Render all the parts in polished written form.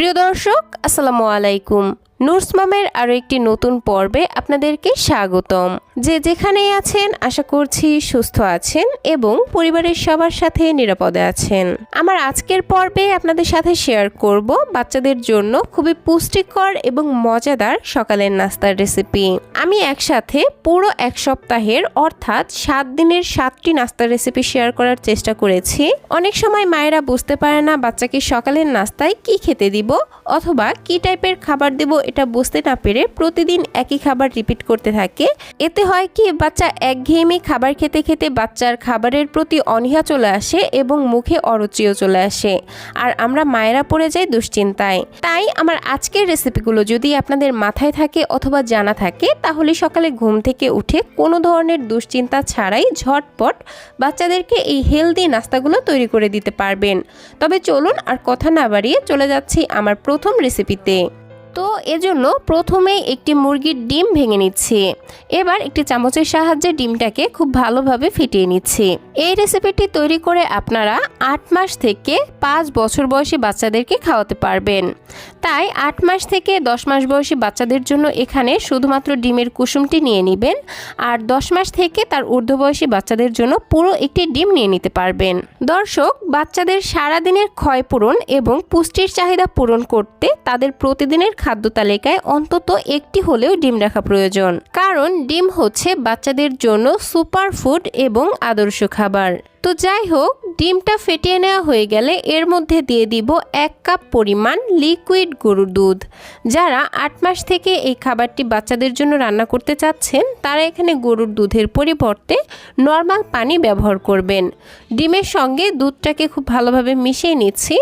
প্রিয় দর্শক, আসসালামু আলাইকুম। নুরস মামের আরও একটি নতুন পর্বে আপনাদেরকে স্বাগতম। যে যেখানেই আছেন আশা করছি সুস্থ আছেন এবং পরিবারের সবার সাথে নিরাপদে আছেন। আমার আজকের পর্বে আপনাদের সাথে শেয়ার করব বাচ্চাদের জন্য খুবই পুষ্টিকর এবং মজাদার সকালের নাস্তার রেসিপি। আমি একসাথে পুরো এক সপ্তাহের অর্থাৎ 7 দিনের 7টি নাস্তার রেসিপি শেয়ার করার চেষ্টা করেছি। অনেক সময় মায়েরা বুঝতে পারে না বাচ্চাকে সকালের নাস্তায় কি খেতে দিব অথবা কি টাইপের খাবার দেব, এটা বুঝতে না পেরে প্রতিদিন একই খাবার রিপিট করতে থাকে। এতে হয় কি, বাচ্চা একঘেয়েমি খাবার খেতে খেতে বাচ্চার খাবারের প্রতি অনীহা চলে আসে এবং মুখে অরুচিও চলে আসে, আর আমরা মায়েরা পড়ে যাই দুশ্চিন্তায়। তাই আমার আজকের রেসিপিগুলো যদি আপনাদের মাথায় থাকে অথবা জানা থাকে, তাহলে সকালে ঘুম থেকে উঠে কোনো ধরনের দুশ্চিন্তা ছাড়াই ঝটপট বাচ্চাদেরকে এই হেলদি নাস্তাগুলো তৈরি করে দিতে পারবেন। তবে চলুন আর কথা না বাড়িয়ে চলে যাচ্ছি আমার প্রথম রেসিপিতে। তো এজন্য প্রথমেই একটি মুরগির ডিম ভেঙে নিচ্ছি। এবার একটি চামচের সাহায্যে ডিমটাকে খুব ভালোভাবে ফেটিয়ে নিচ্ছি। এই রেসিপিটি তৈরি করে আপনারা 8 মাস থেকে 5 বছর বয়সী বাচ্চাদেরকে খাওয়াতে পারবেন। তাই 8 মাস থেকে 10 মাস বয়সী বাচ্চাদের জন্য এখানে শুধুমাত্র ডিমের কুসুমটি নিয়ে নেবেন, আর 10 মাস থেকে তার ঊর্ধ্ব বয়সী বাচ্চাদের জন্য পুরো একটি ডিম নিয়ে নিতে পারবেন। দর্শক, বাচ্চাদের সারাদিনের ক্ষয়পূরণ এবং পুষ্টির চাহিদা পূরণ করতে তাদের প্রতিদিনের খাদ্য তালিকায় অন্তত একটি হলেও ডিম রাখা প্রয়োজন, কারণ ডিম হচ্ছে বাচ্চাদের জন্য সুপার ফুড এবং আদর্শ খাবার। তো যাই হোক, ডিমটা ফেটিয়ে নেওয়া হয়ে গেলে এর মধ্যে দিয়ে দিব 1 কাপ পরিমাণ লিকুইড গরুর দুধ। যারা 8 মাস থেকে এই খাবারটি বাচ্চাদের জন্য রান্না করতে চাচ্ছেন, তারা এখানে গরুর দুধের পরিবর্তে নর্মাল পানি ব্যবহার করবেন। ডিমের সঙ্গে দুধটাকে খুব ভালোভাবে মিশিয়ে নিচ্ছি।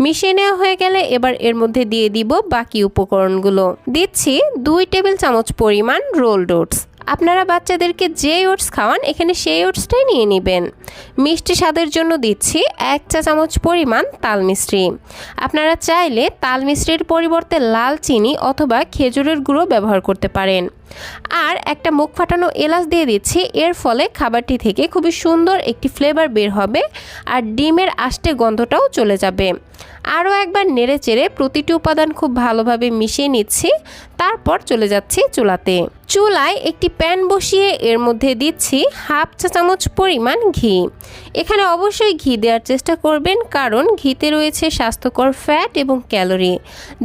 মিশিয়ে নেওয়া হয়ে গেলে এবার এর মধ্যে দিয়ে দিব বাকি উপকরণগুলো। দিচ্ছি 2 টেবিল চামচ পরিমাণ রোলড ওটস। আপনারা বাচ্চাদেরকে যে ওটস খাওয়ান এখানে সেই ওটসটাই নিয়ে নেবেন। মিষ্টি স্বাদের জন্য দিচ্ছি 1 চা চামচ পরিমাণ তাল মিশ্রি। আপনারা চাইলে তাল মিশ্রির পরিবর্তে লাল চিনি অথবা খেজুরের গুঁড়ো ব্যবহার করতে পারেন। আর একটা মুখ ফাটানো এলাচ দিয়ে দিচ্ছি। এর ফলে খাবারটি থেকে খুবই সুন্দর একটি ফ্লেভার বের হবে আর ডিমের আষ্টে গন্ধটাও চলে যাবে। আরও একবার নেড়ে চেড়ে প্রতিটি উপাদান খুব ভালোভাবে মিশিয়ে নিচ্ছি। তারপর চলে যাচ্ছি চুলাতে। চুলায় একটি প্যান বসিয়ে এর মধ্যে দিচ্ছি 1/2 চা চামচ পরিমাণ ঘি। এখানে অবশ্যই ঘি দেওয়ার চেষ্টা করবেন, কারণ ঘিতে রয়েছে স্বাস্থ্যকর ফ্যাট এবং ক্যালোরি,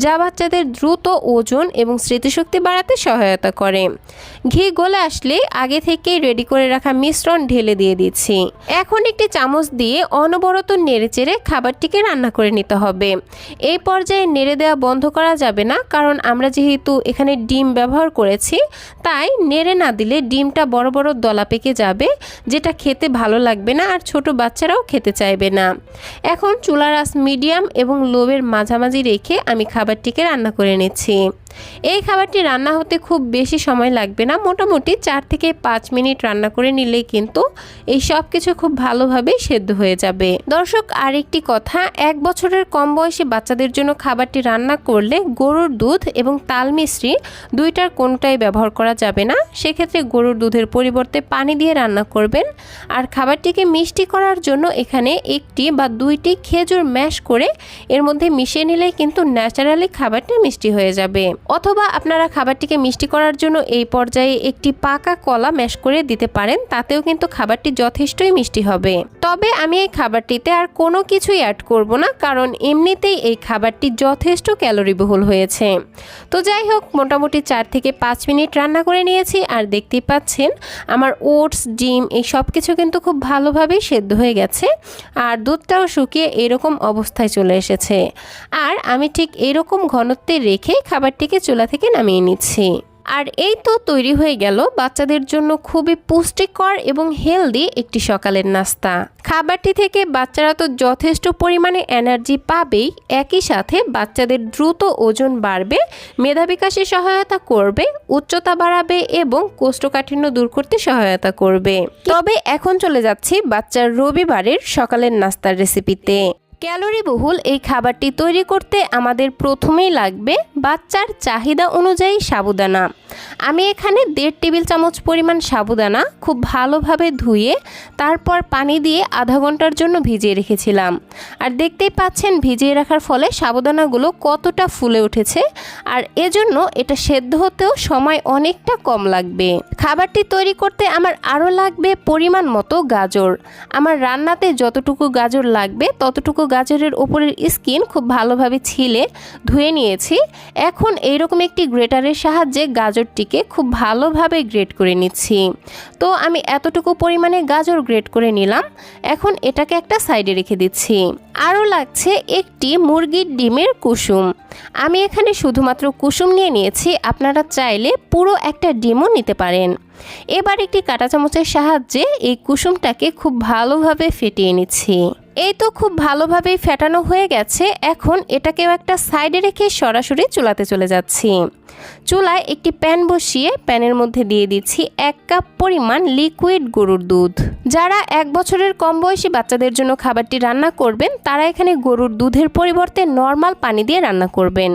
যা বাচ্চাদের দ্রুত ওজন এবং স্মৃতিশক্তি বাড়াতে সহায়তা করে। ঘি গলে আসলে আগে থেকেই রেডি করে রাখা মিশ্রণ ঢেলে দিয়ে দিচ্ছি। এখন একটি চামচ দিয়ে অনবরত নেড়ে চেড়ে খাবারটিকে রান্না করে নিতে হবে। এই পর্যায়ে নেড়ে দেওয়া বন্ধ করা যাবে না, কারণ আমরা যেহেতু এখানে ডিম ব্যবহার করেছি, তাই নেড়ে না দিলে ডিমটা বড় বড় দলা পেকে যাবে, যেটা খেতে ভালো লাগবে না আর ছোট বাচ্চারাও খেতে চাইবে না। এখন চুলার আঁচ মিডিয়াম এবং লোয়ের মাঝামাঝি রেখে আমি খাবারটিকে রান্না করে নিচ্ছি। এই খাবারটি রান্না হতে খুব বেশি সময় লাগবে না, মোটামুটি 4 থেকে 5 মিনিট রান্না করে নিলেই কিন্তু এই সব কিছু খুব ভালোভাবে সেদ্ধ হয়ে যাবে। দর্শক, আরেকটি কথা, 1 বছরের কম বয়সী বাচ্চাদের জন্য খাবারটি রান্না করলে গরুর দুধ এবং তাল মিশ্রি দুইটার কোনোটাই ব্যবহার করা যাবে না। সেক্ষেত্রে গরুর দুধের পরিবর্তে পানি দিয়ে রান্না করবেন। আর খাবারটিকে মিষ্টি করার জন্য এখানে 1টি বা 2টি খেজুর ম্যাশ করে এর মধ্যে মিশিয়ে নিলেই কিন্তু ন্যাচারালি খাবারটি মিষ্টি হয়ে যাবে। অথবা আপনারা খাবারটিকে মিষ্টি করার জন্য এই পর্যায়ে একটি পাকা কলা ম্যাশ করে দিতে পারেন, তাতেও কিন্তু খাবারটি যথেষ্টই মিষ্টি হবে। তবে আমি এই খাবারটিতে আর কোনো কিছুই অ্যাড করব না, কারণ এমনিতেই এই খাবারটি যথেষ্ট ক্যালোরিবহুল হয়েছে। তো যাই হোক, মোটামুটি 4 থেকে 5 মিনিট রান্না করে নিয়েছি, আর দেখতেই পাচ্ছেন আমার ওটস, ডিম এই সব কিছু কিন্তু খুব ভালোভাবেই সেদ্ধ হয়ে গেছে, আর দুধটাও শুকিয়ে এরকম অবস্থায় চলে এসেছে। আর আমি ঠিক এরকম ঘনত্বে রেখে খাবারটিকে চুলা থেকে নামিয়ে নিচ্ছি। আর এই তো তৈরি হয়ে গেল বাচ্চাদের জন্য খুবই পুষ্টিকর এবং হেলদি একটি সকালের নাস্তা। খাবারটি থেকে বাচ্চারা তো যথেষ্ট পরিমাণে এনার্জি পাবেই, একই সাথে বাচ্চাদের দ্রুত ওজন বাড়বে, মেধা বিকাশে সহায়তা করবে, উচ্চতা বাড়াবে এবং কোষ্ঠকাঠিন্য দূর করতে সহায়তা করবে। তবে এখন চলে যাচ্ছি বাচ্চার রবিবারের সকালের নাস্তার রেসিপিতে। ক্যালোরিবহুল এই খাবারটি তৈরি করতে আমাদের প্রথমেই লাগবে বাচ্চার চাহিদা অনুযায়ী সাবুদানা। আমি এখানে 1.5 টেবিল চামচ পরিমাণ সাবুদানা খুব ভালোভাবে ধুয়ে তারপর পানি দিয়ে আধা ঘন্টার জন্য ভিজিয়ে রেখেছিলাম। আর দেখতেই পাচ্ছেন ভিজিয়ে রাখার ফলে সাবুদানাগুলো কতটা ফুলে উঠেছে, আর এজন্য এটা সেদ্ধ হতেও সময় অনেকটা কম লাগবে। খাবারটি তৈরি করতে আমার আরও লাগবে পরিমাণ মতো গাজর। আমার রান্নাতে যতটুকু গাজর লাগবে ততটুকু গাজরের উপরের স্কিন খুব ভালোভাবে ছিলে ধুয়ে নিয়েছি। এখন এইরকম একটি গ্রেটারের সাহায্যে গাজরটিকে খুব ভালোভাবে গ্রেট করে নিচ্ছি। তো আমি এতটুকু পরিমাণে গাজর গ্রেট করে নিলাম। এখন এটাকে একটা সাইডে রেখে দিচ্ছি। আরও লাগছে একটি মুরগির ডিমের কুসুম। আমি এখানে শুধুমাত্র কুসুম নিয়ে নিয়েছি, আপনারা চাইলে পুরো একটা ডিমও নিতে পারেন। এবার একটি কাঁটা চামচের সাহায্যে এই কুসুমটাকে খুব ভালোভাবে ফেটিয়ে নিচ্ছি। এই তো খুব ভালোভাবেই ফেটানো হয়ে গেছে। এখন এটাকেও একটা সাইডে রেখে সরাসরি চুলাতে চলে যাচ্ছি। চুলায় একটি প্যান বসিয়ে প্যানের মধ্যে দিয়ে দিচ্ছি 1 কাপ পরিমাণ লিকুইড গরুর দুধ। যারা 1 বছরের কম বয়সী বাচ্চাদের জন্য খাবারটি রান্না করবেন তারা এখানে গরুর দুধের পরিবর্তে নর্মাল পানি দিয়ে রান্না করবেন।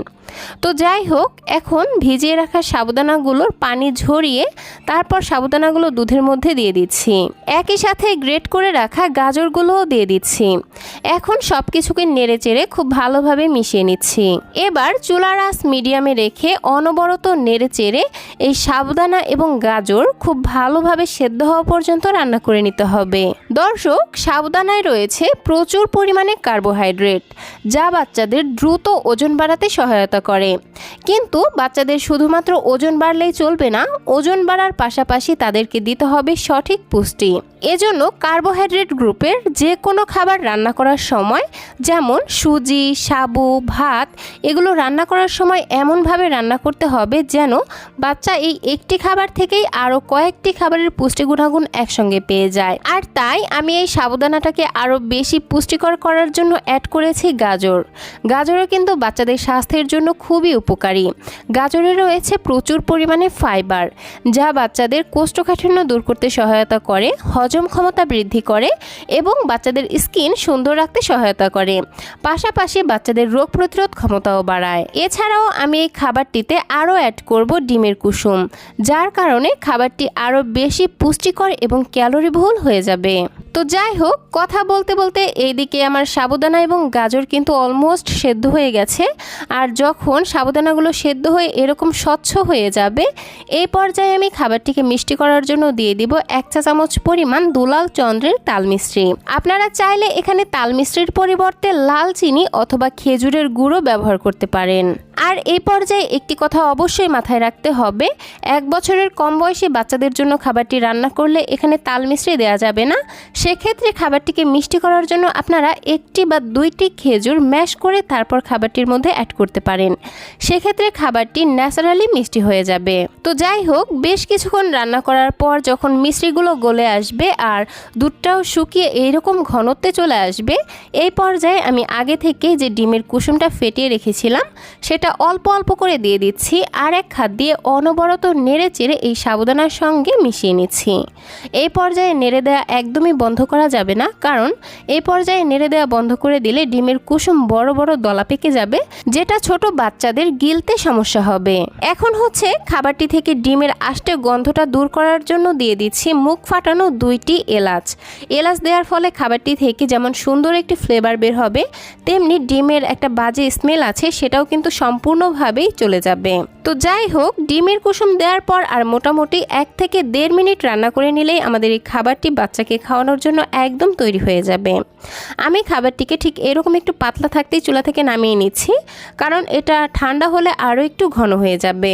তো যাই হোক, এখন ভিজিয়ে রাখা সাবুদানাগুলোর পানি ঝরিয়ে তারপর সাবুদানাগুলো দুধের মধ্যে দিয়ে দিচ্ছি। একই সাথে গ্রেট করে রাখা গাজরগুলোও দিয়ে দিচ্ছি। এখন সব কিছুকে নেড়ে চেড়ে খুব ভালোভাবে মিশিয়ে নিচ্ছি। এবার চুলার আঁচ মিডিয়ামে রেখে অনবরত নেড়ে চেড়ে এই সাবুদানা এবং গাজর খুব ভালোভাবে সেদ্ধ হওয়া পর্যন্ত রান্না করে নিতে হবে। দর্শক, সাবুদানায় রয়েছে প্রচুর পরিমাণে কার্বোহাইড্রেট, যা বাচ্চাদের দ্রুত ওজন বাড়াতে সহায়তা করে। কিন্তু বাচ্চাদের শুধুমাত্র ওজন বাড়লেই চলবে না, ওজন বাড়ার পাশাপাশি তাদেরকে দিতে হবে সঠিক পুষ্টি। এজন্য কার্বোহাইড্রেট গ্রুপের যে কোনো খাবার রান্না করার সময়, যেমন সুজি, সাবু, ভাত, এগুলো রান্না করার সময় এমনভাবে রান্না করতে হবে যেন বাচ্চা এই একটি খাবার থেকেই আরও কয়েকটি খাবারের পুষ্টি গুণাগুণ একসঙ্গে পেয়ে যায়। আর তাই আমি এই সাবুদানাটাকে আরও বেশি পুষ্টিকর করার জন্য অ্যাড করেছি গাজর। গাজরও কিন্তু বাচ্চাদের স্বাস্থ্যের জন্য খুবই উপকারী। গাজরে রয়েছে প্রচুর পরিমাণে ফাইবার, যা বাচ্চাদের কোষ্ঠকাঠিন্য দূর করতে সহায়তা করে, হজম ক্ষমতা বৃদ্ধি করে এবং বাচ্চাদের স্কিন সুন্দর রাখতে সহায়তা করে। পাশাপাশি বাচ্চাদের রোগ প্রতিরোধ ক্ষমতাও বাড়ায়। এছাড়াও আমি এই খাবারটিতে আরও অ্যাড করব ডিমের কুসুম, যার কারণে খাবারটি আরও বেশি পুষ্টিকর এবং ক্যালোরিবহুল হয়ে যাবে। তো যাই হোক, কথা বলতে বলতে এইদিকে আমার সাবুদানা এবং গাজর কিন্তু অলমোস্ট সেদ্ধ হয়ে গেছে। আর যখন সাবুদানাগুলো সেদ্ধ হয়ে এরকম স্বচ্ছ হয়ে যাবে, এই পর্যায়ে আমি খাবারটিকে মিষ্টি করার জন্য দিয়ে দিব 1 চা চামচ পরিমাণ দুলাল চন্দ্রের তাল মিশ্রি। আপনারা চাইলে এখানে তাল মিশ্রির পরিবর্তে লাল চিনি অথবা খেজুরের গুঁড়ো ব্যবহার করতে পারেন। আর এই পর্যায়ে একটি কথা অবশ্যই মাথায় রাখতে হবে, 1 বছরের কম বয়সী বাচ্চাদের জন্য খাবারটি রান্না করলে এখানে তাল মিশ্রি দেওয়া যাবে না। সেক্ষেত্রে খাবারটিকে মিষ্টি করার জন্য আপনারা 1টি বা 2টি খেজুর ম্যাশ করে তারপর খাবারটির মধ্যে অ্যাড করতে পারেন। সেক্ষেত্রে খাবারটি ন্যাচারালি মিষ্টি হয়ে যাবে। তো যাই হোক, বেশ কিছুক্ষণ রান্না করার পর যখন মিশ্রিগুলো গলে আসবে আর দুধটাও শুকিয়ে এইরকম ঘনত্বে চলে আসবে, এই পর্যায়ে আমি আগে থেকে যে ডিমের কুসুমটা ফেটিয়ে রেখেছিলাম সেটা অল্প অল্প করে দিয়ে দিচ্ছি। আর এক হাত দিয়ে অনবরত নেড়ে চেড়ে এই সাবুদানার সঙ্গে মিশিয়ে নিচ্ছি। এই পর্যায়ে নেড়ে দেওয়া একদমই বন্ধ করা যাবে না, কারণ এই পর্যায়ে নেড়ে দেওয়া বন্ধ করে দিলে ডিমের কুসুম বড় বড় দলা পেকে যাবে, যেটা ছোট বাচ্চাদের গিলতে সমস্যা হবে। এখন হচ্ছে খাবারটি থেকে ডিমের আষ্টে গন্ধটা দূর করার জন্য দিয়ে দিচ্ছি মুখ ফাটানো 2টি এলাচ। এলাচ দেওয়ার ফলে খাবারটি থেকে যেমন সুন্দর একটি ফ্লেভার বের হবে, তেমনি ডিমের একটা বাজে স্মেল আছে সেটাও কিন্তু সম্পূর্ণভাবেই চলে যাবে। তো যাই হোক, ডিমের কুসুম দেওয়ার পর আর মোটামুটি 1 থেকে 1.5 মিনিট রান্না করে নিলেই আমাদের এই খাবারটি বাচ্চাকে খাওয়ানোর জন্য একদম তৈরি হয়ে যাবে। আমি খাবারটিকে ঠিক এরকম একটু পাতলা থাকতেই চুলা থেকে নামিয়ে নিচ্ছি, কারণ এটা ঠান্ডা হলে আরও একটু ঘন হয়ে যাবে।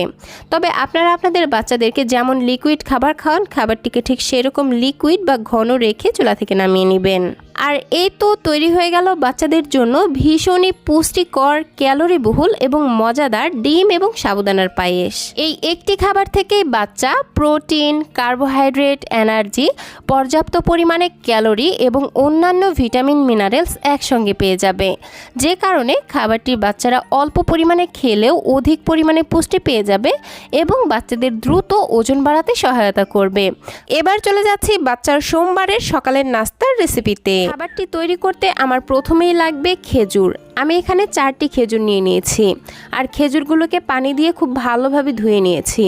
তবে আপনারা আপনাদের বাচ্চাদেরকে যেমন লিকুইড খাবার খাওয়ান, খাবারটিকে ঠিক সেরকম লিকুইড বা ঘন রেখে চুলা থেকে নামিয়ে নেবেন। আর এই তো তৈরি হয়ে গেল বাচ্চাদের জন্য ভীষণই পুষ্টিকর, ক্যালোরিবহুল এবং মজাদার ডিম এবং সাবুদানার পায়েস। এই একটি খাবার থেকেই বাচ্চা প্রোটিন, কার্বোহাইড্রেট, এনার্জি, পর্যাপ্ত পরিমাণে ক্যালোরি এবং অন্যান্য ভিটামিন মিনারেলস একসঙ্গে পেয়ে যাবে, যে কারণে খাবারটি বাচ্চারা অল্প পরিমাণে খেলেও অধিক পরিমাণে পুষ্টি পেয়ে যাবে এবং বাচ্চাদের দ্রুত ওজন বাড়াতে সহায়তা করবে। এবার চলে যাচ্ছি বাচ্চার সোমবারের সকালের নাস্তার রেসিপিতে। খাবারটি তৈরি করতে আমার প্রথমেই লাগবে খেজুর। আমি এখানে 4টি খেজুর নিয়ে নিয়েছি আর খেজুরগুলোকে পানি দিয়ে খুব ভালোভাবে ধুয়ে নিয়েছি।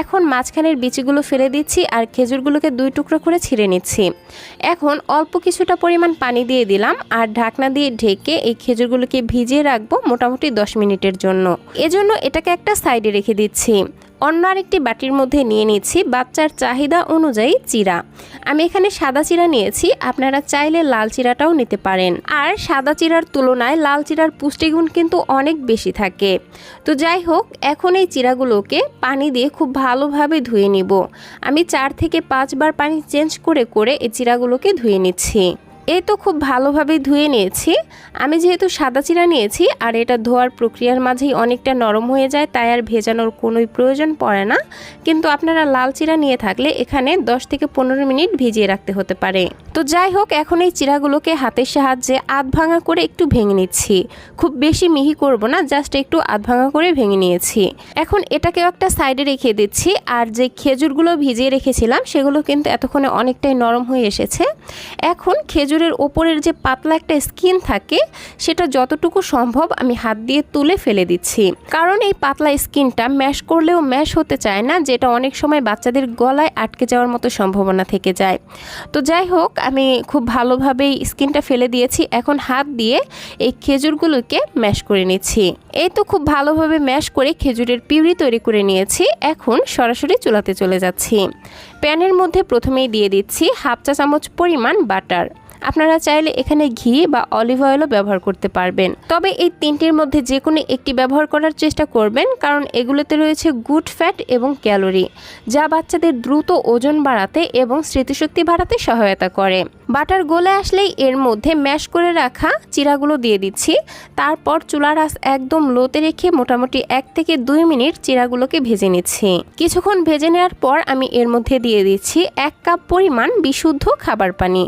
এখন মাঝখানের বিচিগুলো ফেলে দিচ্ছি আর খেজুরগুলোকে 2 টুকরো করে ছিঁড়ে নিচ্ছি। এখন অল্প কিছুটা পরিমাণ পানি দিয়ে দিলাম আর ঢাকনা দিয়ে ঢেকে এই খেজুরগুলোকে ভিজিয়ে রাখবো মোটামুটি 10 মিনিটের জন্য। এজন্য এটাকে একটা সাইডে রেখে দিচ্ছি। অন্য আরেকটি বাটির মধ্যে নিয়ে নিচ্ছি বাচ্চার চাহিদা অনুযায়ী চিরা। আমি এখানে সাদা চিরা নিয়েছি, আপনারা চাইলে লাল চিরাটাও নিতে পারেন। আর সাদা চিরার তুলনায় লাল চিরার পুষ্টিগুণ কিন্তু অনেক বেশি থাকে। তো যাই হোক, এখন এই চিরাগুলোকে পানি দিয়ে খুব ভালোভাবে ধুয়ে নিব। আমি 4 থেকে 5 বার পানি চেঞ্জ করে করে এই চিরাগুলোকে ধুয়ে নিচ্ছি। এই তো খুব ভালোভাবে ধুয়ে নিয়েছি। আমি যেহেতু সাদা চিরা নিয়েছি আর এটা ধোয়ার প্রক্রিয়ার মাঝেই অনেকটা নরম হয়ে যায়, তাই আর ভেজানোর কোনোই প্রয়োজন পড়ে না। কিন্তু আপনারা লাল চিরা নিয়ে থাকলে এখানে 10 থেকে 15 মিনিট ভিজিয়ে রাখতে হতে পারে। তো যাই হোক, এখন এই চিরাগুলোকে হাতের সাহায্যে আধ ভাঙা করে একটু ভেঙে নিচ্ছি। খুব বেশি মিহি করব না, জাস্ট একটু আধ ভাঙা করে ভেঙে নিয়েছি। এখন এটাকেও একটা সাইডে রেখে দিচ্ছি। আর যে খেজুরগুলো ভিজিয়ে রেখেছিলাম সেগুলো কিন্তু এতক্ষণে অনেকটাই নরম হয়ে এসেছে। এখন খেজুরের ওপরের যে পাতলা একটা স্কিন থাকে সেটা যতটুকু সম্ভব আমি হাত দিয়ে তুলে ফেলে দিচ্ছি, কারণ এই পাতলা স্কিনটা ম্যাশ করলেও ম্যাশ হতে চায় না, যেটা অনেক সময় বাচ্চাদের গলায় আটকে যাওয়ার মতো সম্ভাবনা থেকে যায়। তো যাই হোক, আমি খুব ভালোভাবেই স্কিনটা ফেলে দিয়েছি। এখন হাত দিয়ে এই খেজুরগুলোকে ম্যাশ করে নিচ্ছি। এই তো খুব ভালোভাবে ম্যাশ করে খেজুরের পিউরি তৈরি করে নিয়েছি। এখন সরাসরি চুলাতে চলে যাচ্ছি। প্যানের মধ্যে প্রথমেই দিয়ে দিচ্ছি হাফ চা চামচ পরিমাণ বাটার। আপনারা চাইলে এখানে ঘি বা অলিভ অয়েলও ব্যবহার করতে পারবেন, তবে এই 3টির মধ্যে যে কোনো একটি ব্যবহার করার চেষ্টা করবেন, কারণ এগুলোতে রয়েছে গুড ফ্যাট এবং ক্যালোরি, যা বাচ্চাদের দ্রুত ওজন বাড়াতে এবং স্মৃতিশক্তি বাড়াতে সহায়তা করে। বাটার গলে আসলেই এর মধ্যে ম্যাশ করে রাখা চিরাগুলো দিয়ে দিচ্ছি। তারপর চুলার আঁচ একদম লোতে রেখে মোটামুটি 1 থেকে 2 মিনিট চিরাগুলোকে ভেজে নিচ্ছি। কিছুক্ষণ ভেজে নেওয়ার পর আমি এর মধ্যে দিয়ে দিচ্ছি 1 কাপ পরিমাণ বিশুদ্ধ খাবার পানি।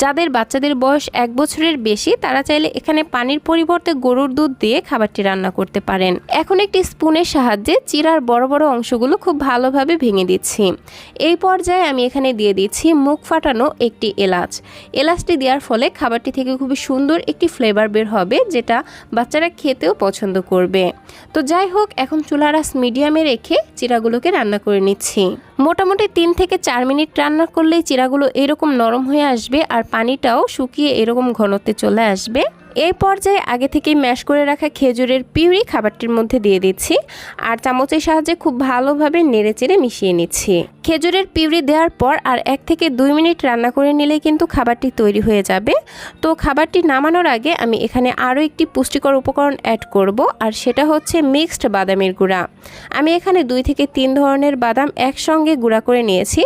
যাদের বাচ্চাদের বয়স 1 বছরের বেশি তারা চাইলে এখানে পানির পরিবর্তে গরুর দুধ দিয়ে খাবারটি রান্না করতে পারেন। এখন একটি স্পুনের সাহায্যে চিরার বড় বড় অংশগুলো খুব ভালোভাবে ভেঙে দিচ্ছি। এই পর্যায়ে আমি এখানে দিয়ে দিচ্ছি মুখ ফাটানো একটি এলাচ। এলাচটি দেওয়ার ফলে খাবারটি থেকে খুবই সুন্দর একটি ফ্লেভার বের হবে, যেটা বাচ্চারা খেতেও পছন্দ করবে। তো যাই হোক, এখন চুলার আঁচ মিডিয়ামে রেখে চিরাগুলোকে রান্না করে নিচ্ছি। মোটামুটি 3 থেকে 4 মিনিট রান্না করলেই চিরাগুলো এরকম নরম হয়ে আসবে আর পানিটাও শুকিয়ে এরকম ঘনত্বে চলে আসবে। এই পর্যায়ে আগে থেকেই ম্যাশ করে রাখা খেজুরের পিউরি খাবারটির মধ্যে দিয়ে দিচ্ছি আর চামচের সাহায্যে খুব ভালোভাবে নেড়েচেড়ে মিশিয়ে নিচ্ছি। খেজুরের পিউরি দেওয়ার পর আর 1 থেকে 2 মিনিট রান্না করে নিলেই কিন্তু খাবারটি তৈরি হয়ে যাবে। তো খাবারটি নামানোর আগে আমি এখানে আরও একটি পুষ্টিকর উপকরণ অ্যাড করব, আর সেটা হচ্ছে মিক্সড বাদামের গুঁড়া। আমি এখানে 2 থেকে 3 ধরনের বাদাম একসঙ্গে গুঁড়া করে নিয়েছি।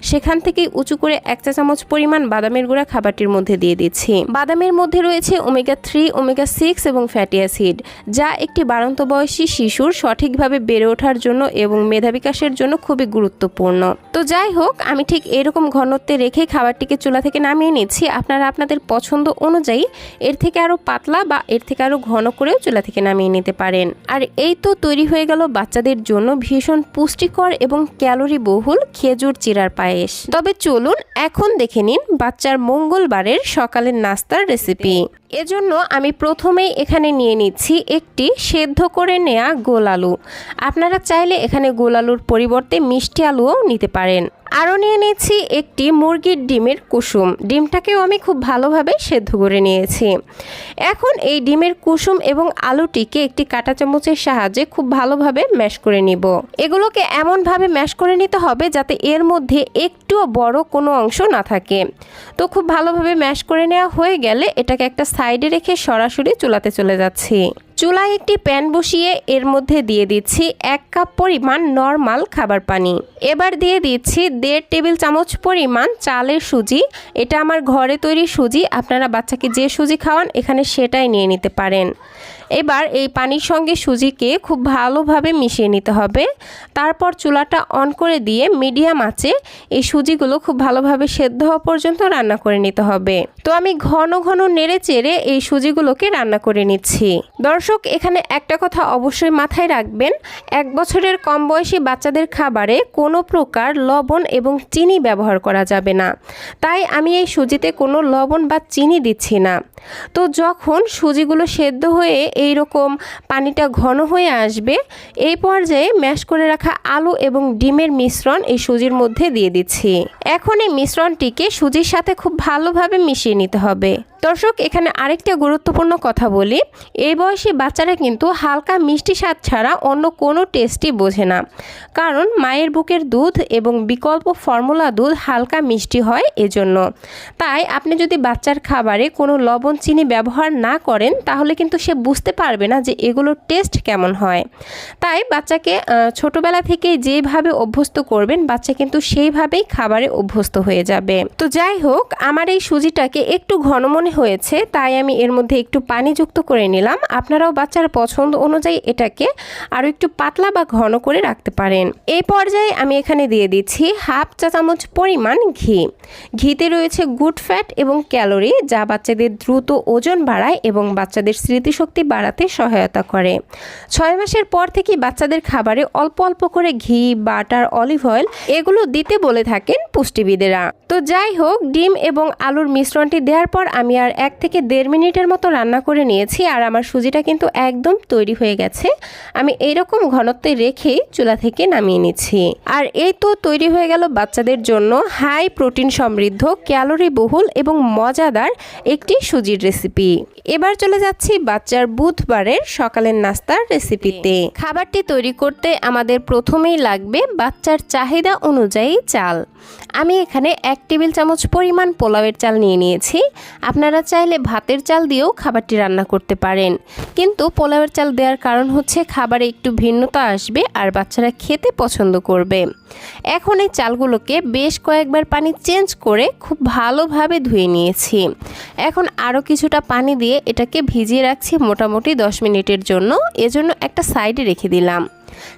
সেখান থেকে উঁচু করে 1 চা চামচ পরিমাণ বাদামের গুঁড়া খাবারটির মধ্যে দিয়ে দিচ্ছি। বাদামের মধ্যে রয়েছে ওমেগা 3, ওমেগা 6 এবং ফ্যাটি অ্যাসিড, যা একটি বাড়ন্ত বয়সী শিশুর সঠিকভাবে বেড়ে ওঠার জন্য এবং মেধা বিকাশের জন্য খুবই গুরুত্বপূর্ণ। তো যাই হোক, আমি ঠিক এরকম ঘনত্বে রেখে খাবারটিকে চুলা থেকে নামিয়ে নিচ্ছি। আপনারা আপনাদের পছন্দ অনুযায়ী এর থেকে আরও পাতলা বা এর থেকে আরও ঘন করেও চুলা থেকে নামিয়ে নিতে পারেন। আর এই তো তৈরি হয়ে গেল বাচ্চাদের জন্য ভীষণ পুষ্টিকর এবং ক্যালোরি বহুল খেজুর চিরার পায়েস। তবে চলুন এখন দেখে নিন বাচ্চার মঙ্গলবারের সকালের নাস্তার রেসিপি। এজন্য আমি প্রথমেই এখানে নিয়ে নিচ্ছি একটি সেদ্ধ করে নেওয়া গোল আলু। আপনারা চাইলে এখানে গোল আলুর পরিবর্তে মিষ্টি আলুও নিতে পারেন। আরও নিয়ে নিচ্ছি একটি মুরগির ডিমের কুসুম। ডিমটাকেও আমি খুব ভালোভাবে সেদ্ধ করে নিয়েছি। এখন এই ডিমের কুসুম এবং আলুটিকে একটি কাঁটা চামচের সাহায্যে খুব ভালোভাবে ম্যাশ করে নিব। এগুলোকে এমনভাবে ম্যাশ করে নিতে হবে যাতে এর মধ্যে একটুও বড় কোনো অংশ না থাকে। তো খুব ভালোভাবে ম্যাশ করে নেওয়া হয়ে গেলে এটাকে একটা সাইডে রেখে সরাসরি চুলাতে চলে যাচ্ছি। চুলায় একটি প্যান বসিয়ে এর মধ্যে দিয়ে দিচ্ছি 1 কাপ পরিমাণ নরমাল খাবার পানি। এবার দিয়ে দিচ্ছি 1.5 টেবিল চামচ পরিমাণ চালের সুজি। এটা আমার ঘরে তৈরি সুজি, আপনারা বাচ্চাকে যে সুজি খাওয়ান এখানে সেটাই নিয়ে নিতে পারেন। এবার এই পানির সঙ্গে সুজিকে খুব ভালোভাবে মিশিয়ে নিতে হবে। তারপর চুলাটা অন করে দিয়ে মিডিয়াম আঁচে এই সুজিগুলো খুব ভালোভাবে সেদ্ধ হওয়া পর্যন্ত রান্না করে নিতে হবে। তো আমি ঘন ঘন নেড়ে চেড়ে এই সুজিগুলোকে রান্না করে নিচ্ছি। দর্শক, এখানে একটা কথা অবশ্যই মাথায় রাখবেন, 1 বছরের কম বয়সী বাচ্চাদের খাবারে কোনো প্রকার লবণ এবং চিনি ব্যবহার করা যাবে না। তাই আমি এই সুজিতে কোনো লবণ বা চিনি দিচ্ছি না। তো যখন সুজিগুলো সেদ্ধ হয়ে এই রকম পানিটা ঘন হয়ে আসবে, এই পর্যায়ে ম্যাশ করে রাখা আলু এবং ডিমের মিশ্রণ এই সুজির মধ্যে দিয়ে দিচ্ছি। এখন এই মিশ্রণটিকে সুজির সাথে খুব ভালোভাবে মিশিয়ে নিতে হবে। দর্শক, এখানে আরেকটা গুরুত্বপূর্ণ কথা বলি, এই বয়সী বাচ্চারা কিন্তু হালকা মিষ্টি স্বাদ ছাড়া অন্য কোনো টেস্টই বোঝে না। কারণ মায়ের বুকের দুধ এবং বিকল্প ফর্মুলা দুধ হালকা মিষ্টি হয় এজন্য। তাই আপনি যদি বাচ্চার খাবারে কোনো লবণ চিনি ব্যবহার না করেন, তাহলে কিন্তু সে বুঝতে পারবে না যে এগুলোর টেস্ট কেমন হয়। তাই বাচ্চাকে ছোটবেলা থেকে যেভাবে অভ্যস্ত করবেন, বাচ্চা কিন্তু সেইভাবেই খাবারে অভ্যস্ত হয়ে যাবে। তো যাই হোক, আমার এই সুজিটাকে একটু ঘন মনে হয়েছে, তাই আমি এর মধ্যে একটু পানি যুক্ত করে নিলাম। আপনারাও বাচ্চার পছন্দ অনুযায়ী এটাকে আরও একটু পাতলা বা ঘন করে রাখতে পারেন। এই পর্যায়ে আমি এখানে দিয়ে দিচ্ছি 1/2 চা চামচ পরিমাণ ঘি। ঘিতে রয়েছে গুড ফ্যাট এবং ক্যালোরি, যা বাচ্চাদের দ্রুত ওজন বাড়ায় এবং বাচ্চাদের স্মৃতিশক্তি বাড়াতে সহায়তা করে। 6 মাসের পর থেকে বাচ্চাদের খাবারে অল্প অল্প করে ঘি, বাটার, অলিভ অয়েল এগুলো দিতে বলে থাকেন পুষ্টিবিদেরা। তো যাই হোক, ডিম এবং আলুর মিশ্রণটি দেওয়ার পর আমি আর 1 থেকে 1.5 মিনিটের মতো রান্না করে নিয়েছি। আর আমার সুজিটা কিন্তু একদম তৈরি হয়ে গেছে। আমি এইরকম ঘনত্বে রেখেই চুলা থেকে নামিয়ে নিচ্ছি। আর এই তো তৈরি হয়ে গেল বাচ্চাদের জন্য হাই প্রোটিন সমৃদ্ধ, ক্যালোরি বহুল এবং মজাদার একটি সুজির রেসিপি। এবার চলে যাচ্ছি বাচ্চার বুধবারের সকালের নাস্তার রেসিপিতে। খাবারটি তৈরি করতে আমাদের প্রথমেই লাগবে বাচ্চার চাহিদা অনুযায়ী চাল। আমি এখানে 1 টেবিল চামচ পরিমাণ পোলাওয়ের চাল নিয়ে নিয়েছি। আপনারা চাইলে ভাতের চাল দিয়েও খাবারটি রান্না করতে পারেন, কিন্তু পোলাওয়ের চাল দেওয়ার কারণ হচ্ছে খাবারে একটু ভিন্নতা আসবে আর বাচ্চারা খেতে পছন্দ করবে। এখন এই চালগুলোকে বেশ কয়েকবার পানি চেঞ্জ করে খুব ভালোভাবে ধুয়ে নিয়েছি। এখন আরও কিছুটা পানি দিয়ে এটাকে ভিজিয়ে রাখছি মোটামুটি 10 মিনিটের জন্য। এজন্য একটা সাইডে রেখে দিলাম।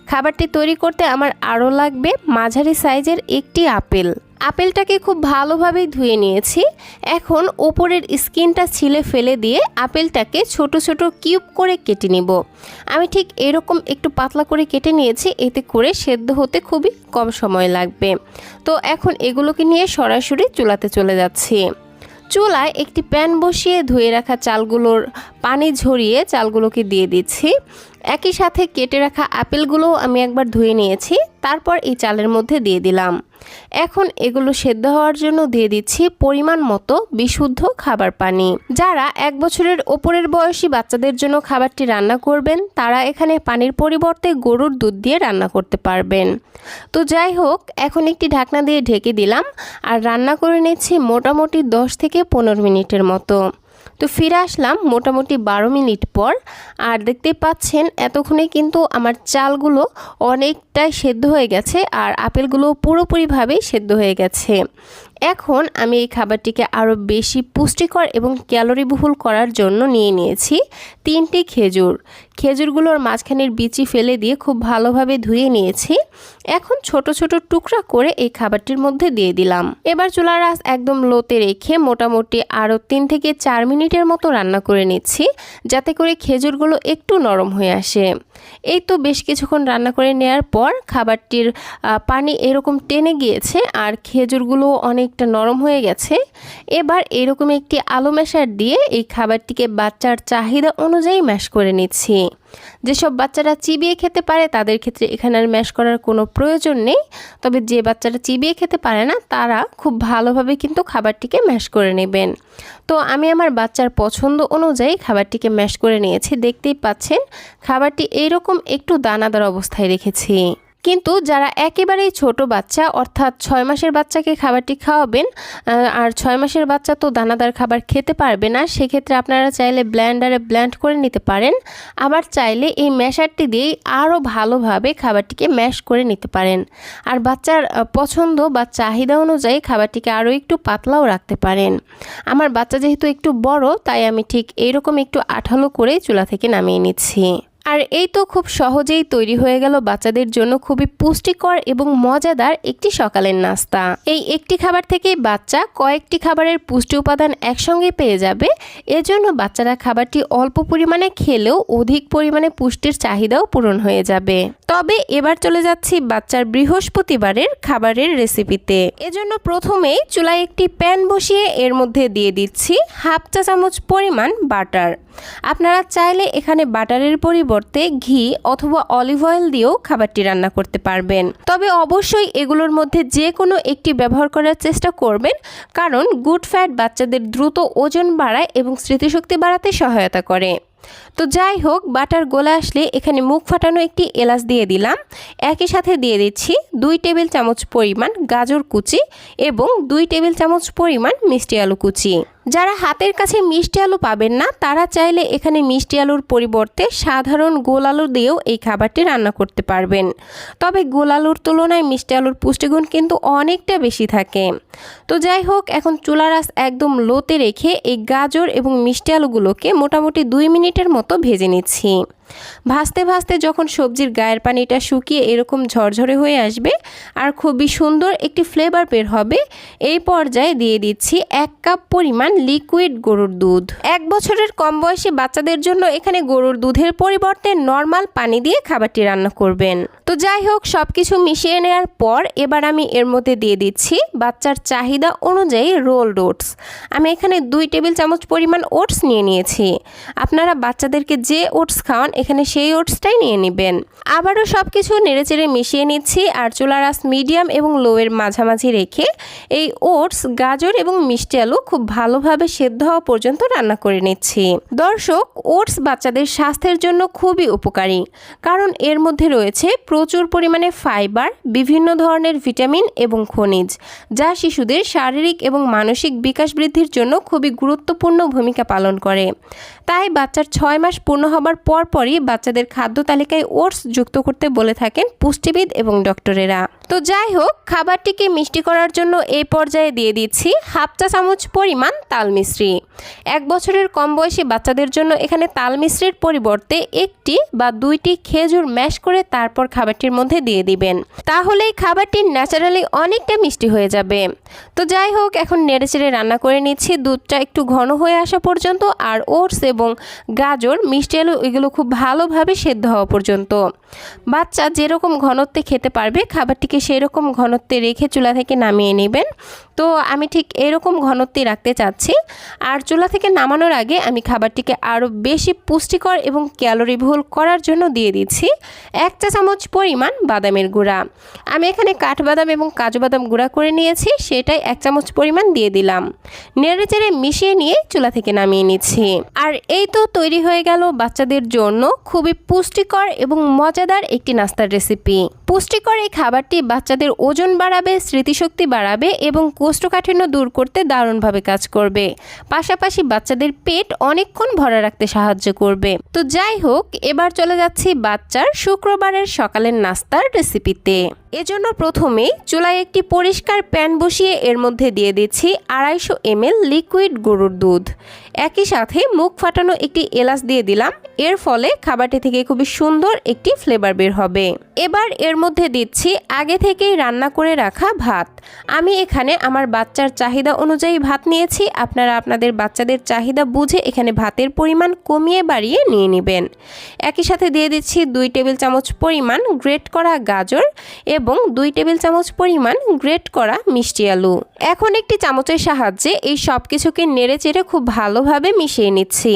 খাবারটি তৈরি করতে আমার আরও লাগবে মাঝারি সাইজের একটি আপেলটাকে খুব ভালোভাবে ধুয়ে নিয়েছি। এখন ওপরের স্কিনটা ছিলে ফেলে দিয়ে আপেলটাকে ছোট ছোট কিউব করে কেটে নিব। আমি ঠিক এরকম একটু পাতলা করে কেটে নিয়েছি, এতে করে সেদ্ধ হতে খুবই কম সময় লাগবে। তো এখন এগুলোকে নিয়ে সরাসরি চুলাতে চলে যাচ্ছি। চুলায় একটি প্যান বসিয়ে ধুয়ে রাখা চালগুলোর পানি ঝরিয়ে চালগুলোকে দিয়ে দিচ্ছি। একই সাথে কেটে রাখা আপেলগুলোও আমি একবার ধুয়ে নিয়েছি, তারপর এই চালের মধ্যে দিয়ে দিলাম। এখন এগুলো সেদ্ধ হওয়ার জন্য দিয়ে দিচ্ছি পরিমাণ মতো বিশুদ্ধ খাবার পানি। যারা 1 বছরের ওপরের বয়সী বাচ্চাদের জন্য খাবারটি রান্না করবেন, তারা এখানে পানির পরিবর্তে গরুর দুধ দিয়ে রান্না করতে পারবেন। তো যাই হোক, এখন একটি ঢাকনা দিয়ে ঢেকে দিলাম আর রান্না করে নিচ্ছি মোটামুটি 10 থেকে 15 মিনিটের মতো। তো ফিরে আসলাম মোটামুটি 12 মিনিট পর। আর দেখতে পাচ্ছেন এতক্ষণে কিন্তু আমার চালগুলো অনেকটাই সেদ্ধ হয়ে গেছে আর আপেলগুলো পুরোপুরিভাবে সেদ্ধ হয়ে গেছে। এখন আমি এই খাবারটিকে আরও বেশি পুষ্টিকর এবং ক্যালোরিবহুল করার জন্য নিয়ে নিয়েছি 3টি খেজুর। খেজুরগুলোর মাঝখানের বিচি ফেলে দিয়ে খুব ভালোভাবে ধুয়ে নিয়েছি। এখন ছোট ছোট টুকরা করে এই খাবারটির মধ্যে দিয়ে দিলাম। এবার চুলার আঁচ একদম লোতে রেখে মোটামুটি আরও 3 থেকে 4 মিনিটের মতো রান্না করে নিচ্ছি, যাতে করে খেজুরগুলো একটু নরম হয়ে আসে। এই তো বেশ কিছুক্ষণ রান্না করে নেওয়ার পর খাবারটির পানি এরকম টেনে গিয়েছে আর খেজুরগুলো অনেকটা নরম হয়ে গেছে। এবার এরকম একটি আলু ম্যাশার দিয়ে এই খাবারটিকে বাচ্চার চাহিদা অনুযায়ী ম্যাশ করে নিচ্ছি। যেসব বাচ্চারা চিবিয়ে খেতে পারে তাদের ক্ষেত্রে এখানে আর ম্যাশ করার কোনো প্রয়োজন নেই, তবে যে বাচ্চারা চিবিয়ে খেতে পারে না তারা খুব ভালোভাবে কিন্তু খাবারটিকে ম্যাশ করে নেবেন। তো আমি আমার বাচ্চার পছন্দ অনুযায়ী খাবারটিকে ম্যাশ করে নিয়েছি। দেখতেই পাচ্ছেন খাবারটি এইরকম একটু দানাদার অবস্থায় রেখেছি। কিন্তু যারা একেবারেই ছোট বাচ্চা অর্থাৎ 6 মাসের বাচ্চাকে খাবারটি খাওয়াবেন, আর 6 মাসের বাচ্চা তো দানাদার খাবার খেতে পারবে না, সেক্ষেত্রে আপনারা চাইলে ব্লেন্ডারে ব্লেন্ড করে নিতে পারেন। আবার চাইলে এই ম্যাশারটি দিয়েই আরও ভালোভাবে খাবারটিকে ম্যাশ করে নিতে পারেন। আর বাচ্চার পছন্দ বা চাহিদা অনুযায়ী খাবারটিকে আরও একটু পাতলাও রাখতে পারেন। আমার বাচ্চা যেহেতু একটু বড়, তাই আমি ঠিক এইরকম একটু আঠালো করে চুলা থেকে নামিয়ে নিচ্ছি। আর এই তো খুব সহজেই তৈরি হয়ে গেল বাচ্চাদের জন্য খুবই পুষ্টিকর এবং মজাদার একটি সকালের নাস্তা। এই একটি খাবার থেকেই বাচ্চা কয়েকটি খাবারের পুষ্টি উপাদান একসঙ্গে পেয়ে যাবে। এজন্য বাচ্চারা খাবারটি অল্প পরিমাণে খেলেও অধিক পরিমাণে পুষ্টির চাহিদাও পূরণ হয়ে যাবে। তবে এবার চলে যাচ্ছি বাচ্চার বৃহস্পতিবারের খাবারের রেসিপিতে। এজন্য প্রথমেই চুলায় একটি প্যান বসিয়ে এর মধ্যে দিয়ে দিচ্ছি 1/2 চা চামচ পরিমাণ বাটার। আপনারা চাইলে এখানে বাটারের পরিবর্তে ঘি অথবা অলিভ অয়েল দিয়েও খাবারটি রান্না করতে পারবেন। তবে অবশ্যই এগুলোর মধ্যে যে কোনো একটি ব্যবহার করার চেষ্টা করবেন, কারণ গুড ফ্যাট বাচ্চাদের দ্রুত ওজন বাড়ায় এবং স্মৃতিশক্তি বাড়াতে সহায়তা করে। তো যাই হোক, বাটার গলে আসলে এখানে মুখ ফাটানো একটি এলাচ দিয়ে দিলাম। একই সাথে দিয়ে দিচ্ছি 2 টেবিল চামচ পরিমাণ গাজর কুচি এবং 2 টেবিল চামচ পরিমাণ মিষ্টি আলু কুচি। যারা হাতের কাছে মিষ্টি আলু পাবেন না, তারা চাইলে এখানে মিষ্টি আলুর পরিবর্তে সাধারণ গোল আলু দিয়েও এই খাবারটি রান্না করতে পারবেন। তবে গোল আলুর তুলনায় মিষ্টি আলুর পুষ্টিগুণ কিন্তু অনেকটা বেশি থাকে। তো যাই হোক, এখন চুলার আঁচ একদম লোতে রেখে এই গাজর এবং মিষ্টি আলুগুলোকে মোটামুটি 2 মিনিটের মতো ভেজে নিচ্ছি। ভাজতে ভাজতে যখন সবজির গায়ের পানিটা শুকিয়ে এরকম ঝরঝরে হয়ে আসবে আর খুবই সুন্দর একটি ফ্লেভার বের হবে, এই পর্যায়ে দিয়ে দিচ্ছি 1 কাপ পরিমাণ লিকুইড গরুর দুধ। 1 বছরের কম বয়সী বাচ্চাদের জন্য এখানে গরুর দুধের পরিবর্তে নর্মাল পানি দিয়ে খাবারটি রান্না করবেন। তো যাই হোক, সব কিছু মিশিয়ে নেওয়ার পর এবার আমি এর মধ্যে দিয়ে দিচ্ছি বাচ্চার চাহিদা অনুযায়ী রোলড ওটস। আমি এখানে 2 টেবিল চামচ পরিমাণ ওটস নিয়েছি। আপনারা বাচ্চাদেরকে যে ওটস খাওয়ান এখানে সেই ওটসটাই নিয়ে নেবেন। আবারও সব কিছু নেড়েচেড়ে মিশিয়ে নিচ্ছি আর চুলার আঁচ মিডিয়াম এবং লোয়ের মাঝামাঝি রেখে এই ওটস, গাজর এবং মিষ্টি আলু খুব ভালোভাবে সেদ্ধ হওয়া পর্যন্ত রান্না করে নিচ্ছি। দর্শক, ওটস বাচ্চাদের স্বাস্থ্যের জন্য খুবই উপকারী, কারণ এর মধ্যে রয়েছে প্রচুর পরিমাণে ফাইবার, বিভিন্ন ধরনের ভিটামিন এবং খনিজ, যা শিশুদের শারীরিক এবং মানসিক বিকাশ বৃদ্ধির জন্য খুবই গুরুত্বপূর্ণ ভূমিকা পালন করে। তাই বাচ্চার 6 মাস পূর্ণ হবার পরপরই বাচ্চাদের খাদ্য তালিকায় ওটস যুক্ত করতে বলে থাকেন পুষ্টিবিদ এবং ডক্টরেরা। তো যাই হোক, খাবারটিকে মিষ্টি করার জন্য এই পর্যায়ে দিয়ে দিচ্ছি 1/2 চা চামচ পরিমাণ তাল মিশ্রি। 1 বছরের কম বয়সী বাচ্চাদের জন্য এখানে তাল মিশ্রির পরিবর্তে 1টি বা 2টি খেজুর ম্যাশ করে তারপর খাবারটির মধ্যে দিয়ে দিবেন। তাহলেই খাবারটি ন্যাচারালি অনেকটা মিষ্টি হয়ে যাবে। তো যাই হোক, এখন নেড়েচেড়ে রান্না করে নিচ্ছি দুধটা একটু ঘন হয়ে আসা পর্যন্ত, আর ওটস এবং গাজর, মিষ্টি আলু এগুলো খুব ভালোভাবে সেদ্ধ হওয়া পর্যন্ত। বাচ্চা যেরকম ঘনত্বে খেতে পারবে খাবারটিকে সেই রকম ঘনত্বে রেখে চুলা থেকে নামিয়ে নেবেন। তো আমি ঠিক এরকম ঘনত্বে রাখতে চাচ্ছি। আর চুলা থেকে নামানোর আগে আমি খাবারটিকে আরও বেশি পুষ্টিকর এবং ক্যালোরিবহুল করার জন্য দিয়ে দিচ্ছি 1 চা চামচ পরিমাণ বাদামের গুঁড়া। আমি এখানে কাঠবাদাম এবং কাজু বাদাম গুঁড়া করে নিয়েছি, সেটাই 1 চামচ পরিমাণ দিয়ে দিলাম। নেড়ে চেড়ে মিশিয়ে নিয়ে চুলা থেকে নামিয়ে নিচ্ছি। আর এই তো তৈরি হয়ে গেল বাচ্চাদের জন্য খুবই পুষ্টিকর এবং মজাদার একটি নাস্তার রেসিপি। পুষ্টিকর এই খাবারটি বাচ্চাদের ওজন বাড়াবে, স্মৃতিশক্তি বাড়াবে এবং কোষ্ঠকাঠিন্য দূর করতে দারুণভাবে কাজ করবে। পাশাপাশি বাচ্চাদের পেট অনেকক্ষণ ভরা রাখতে সাহায্য করবে। তো যাই হোক, এবার চলে যাচ্ছি বাচ্চার শুক্রবারের সকালের নাস্তার রেসিপিতে। এজন্য প্রথমে চুলায় একটি পরিষ্কার প্যান বসিয়ে এর মধ্যে দিয়ে দিচ্ছি 250 ml লিকুইড গরুর দুধ। একই সাথে মুখ ফাটানো একটি এলাচ দিয়ে দিলাম। এর ফলে খাবারটি থেকে খুবই সুন্দর একটি ফ্লেভার বের হবে। এবার এর মধ্যে দিচ্ছি আগে থেকেই রান্না করে রাখা ভাত। আমি এখানে আমার বাচ্চার চাহিদা অনুযায়ী ভাত নিয়েছি। আপনারা আপনাদের বাচ্চাদের চাহিদা বুঝে এখানে ভাতের পরিমাণ কমিয়ে বাড়িয়ে নিয়ে নেবেন। একই সাথে দিয়ে দিচ্ছি 2 টেবিল চামচ পরিমাণ গ্রেট করা গাজর এবং 2 টেবিল চামচ পরিমাণ গ্রেট করা মিষ্টি আলু। এখন একটি চামচের সাহায্যে এই সব কিছুকে নেড়ে চেড়ে খুব ভালোভাবে ভালোভাবে মিশিয়ে নিচ্ছি।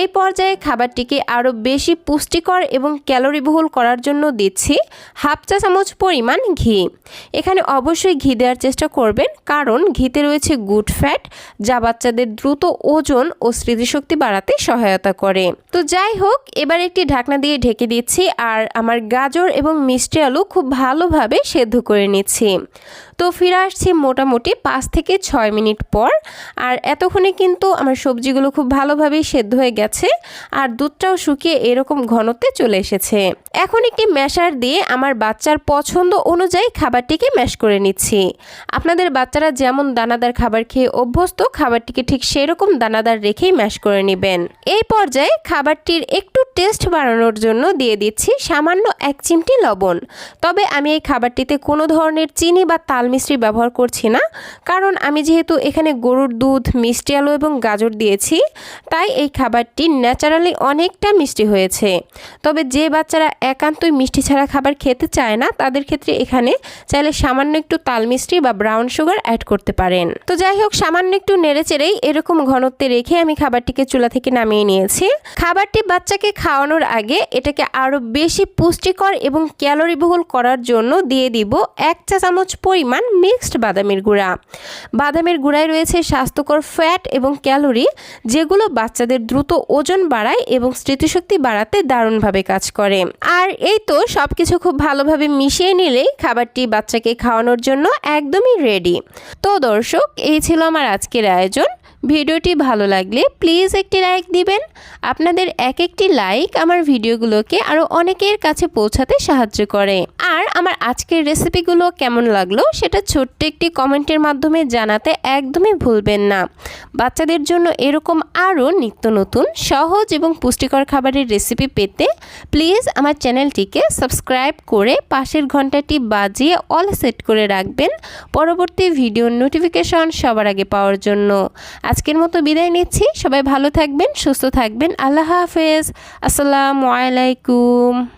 এই পর্যায়ে খাবারটিকে আরও বেশি পুষ্টিকর এবং ক্যালোরিবহুল করার জন্য দিচ্ছি হাফ চা চামচ পরিমাণ ঘি। এখানে অবশ্যই ঘি দেওয়ার চেষ্টা করবেন, কারণ ঘিতে রয়েছে গুড ফ্যাট, যা বাচ্চাদের দ্রুত ওজন ও স্মৃতিশক্তি বাড়াতে সহায়তা করে। তো যাই হোক, এবার একটি ঢাকনা দিয়ে ঢেকে দিচ্ছি আর আমার গাজর এবং মিষ্টি আলু খুব ভালোভাবে সেদ্ধ করে নিচ্ছি। তো ফিরে আসছি মোটামুটি 5 থেকে 6 মিনিট পর। আর এতক্ষণে কিন্তু আমার সবজিগুলো খুব ভালোভাবেই সেদ্ধ হয়ে গেছে আর দুধটাও শুকিয়ে এরকম ঘনত্বে চলে এসেছে। এখন একটি ম্যাশার দিয়ে আমার বাচ্চার পছন্দ অনুযায়ী খাবারটিকে ম্যাশ করে নিচ্ছি। আপনাদের বাচ্চারা যেমন দানাদার খাবার খেয়ে অভ্যস্ত, খাবারটিকে ঠিক সেরকম দানাদার রেখেই ম্যাশ করে নেবেন। এই পর্যায়ে খাবারটির একটু টেস্ট বাড়ানোর জন্য দিয়ে দিচ্ছি সামান্য 1 চিমটি লবণ। তবে আমি এই খাবারটিতে কোনো ধরনের চিনি বা তাল মিশ্রি ব্যবহার করছি না, কারণ আমি যেহেতু এখানে গরুর দুধ, মিষ্টি আলু এবং গাজর দিয়েছি, তাই এই খাবারটি ন্যাচারালি অনেকটা মিষ্টি হয়েছে। তবে যে বাচ্চারা একান্তই মিষ্টি ছাড়া খাবার খেতে চায় না, তাদের ক্ষেত্রে এখানে চাইলে সামান্য একটু তাল মিষ্টি বা ব্রাউন সুগার অ্যাড করতে পারেন। তো যাই হোক, সামান্য একটু নেড়েচেড়েই এরকম ঘনত্বে রেখে আমি খাবারটিকে চুলা থেকে নামিয়ে নিয়েছি। খাবারটি বাচ্চাকে খাওয়ানোর আগে এটাকে আরও বেশি পুষ্টিকর এবং ক্যালোরিবহুল করার জন্য দিয়ে দিব 1 চা চামচ পরিমাণ মিক্সড বাদামের গুঁড়া। বাদামের গুঁড়ায় রয়েছে স্বাস্থ্যকর ফ্যাট এবং ক্যালোরি, যেগুলো বাচ্চাদের দ্রুত ওজন বাড়ায় এবং স্মৃতিশক্তি বাড়াতে দারুণভাবে কাজ করে। আর এই তো সবকিছু খুব ভালোভাবে মিশিয়ে নিলেই খাবারটি বাচ্চাকে খাওয়ানোর জন্য একদমই রেডি। তো দর্শক, এই ছিল আমার আজকের আয়োজন। ভিডিওটি ভালো লাগলে প্লিজ একটি লাইক দিবেন। আপনাদের এক একটি লাইক আমার ভিডিওগুলোকে আরও অনেকের কাছে পৌঁছাতে সাহায্য করে। আর আমার আজকের রেসিপিগুলো কেমন লাগলো সেটা ছোট্ট একটি কমেন্টের মাধ্যমে জানাতে একদমই ভুলবেন না। বাচ্চাদের জন্য এরকম আরও নিত্য নতুন সহজ এবং পুষ্টিকর খাবারের রেসিপি পেতে প্লিজ আমার চ্যানেলটিকে সাবস্ক্রাইব করে পাশের ঘন্টাটি বাজিয়ে অল সেট করে রাখবেন পরবর্তী ভিডিওর নোটিফিকেশন সবার আগে পাওয়ার জন্য। আজকের মতো বিদায় নিচ্ছি। সবাই ভালো থাকবেন, সুস্থ থাকবেন। আল্লাহ হাফেজ। আসসালামু আলাইকুম।